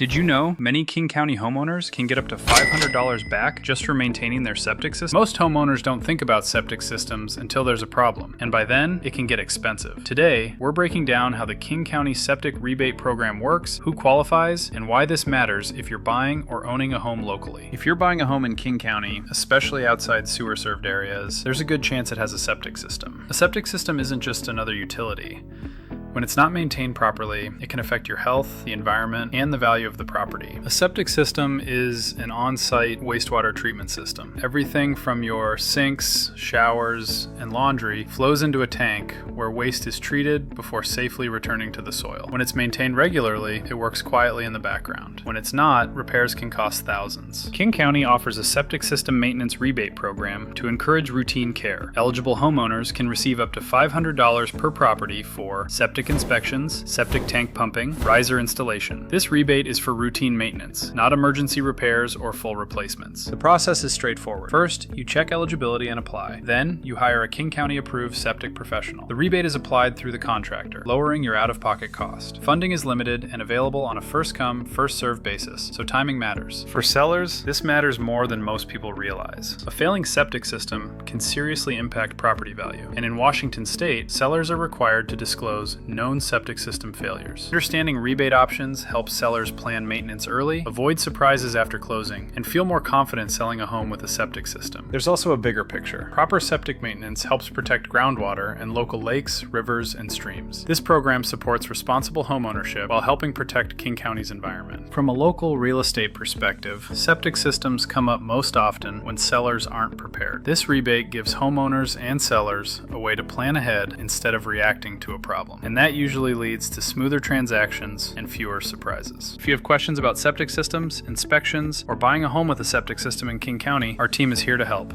Did you know many King County homeowners can get up to $500 back just for maintaining their septic system? Most homeowners don't think about septic systems until there's a problem, and by then, it can get expensive. Today, we're breaking down how the King County Septic Rebate Program works, who qualifies, and why this matters if you're buying or owning a home locally. If you're buying a home in King County, especially outside sewer-served areas, there's a good chance it has a septic system. A septic system isn't just another utility. When it's not maintained properly, it can affect your health, the environment, and the value of the property. A septic system is an on-site wastewater treatment system. Everything from your sinks, showers, and laundry flows into a tank where waste is treated before safely returning to the soil. When it's maintained regularly, it works quietly in the background. When it's not, repairs can cost thousands. King County offers a septic system maintenance rebate program to encourage routine care. Eligible homeowners can receive up to $500 per property for septic inspections, septic tank pumping, riser installation. This rebate is for routine maintenance, not emergency repairs or full replacements. The process is straightforward. First, you check eligibility and apply. Then, you hire a King County approved septic professional. The rebate is applied through the contractor, lowering your out-of-pocket cost. Funding is limited and available on a first-come, first-served basis, so timing matters. For sellers, this matters more than most people realize. A failing septic system can seriously impact property value, and in Washington state, sellers are required to disclose known septic system failures. Understanding rebate options helps sellers plan maintenance early, avoid surprises after closing, and feel more confident selling a home with a septic system. There's also a bigger picture. Proper septic maintenance helps protect groundwater and local lakes, rivers, and streams. This program supports responsible homeownership while helping protect King County's environment. From a local real estate perspective, septic systems come up most often when sellers aren't prepared. This rebate gives homeowners and sellers a way to plan ahead instead of reacting to a problem. And that usually leads to smoother transactions and fewer surprises. If you have questions about septic systems, inspections, or buying a home with a septic system in King County, our team is here to help.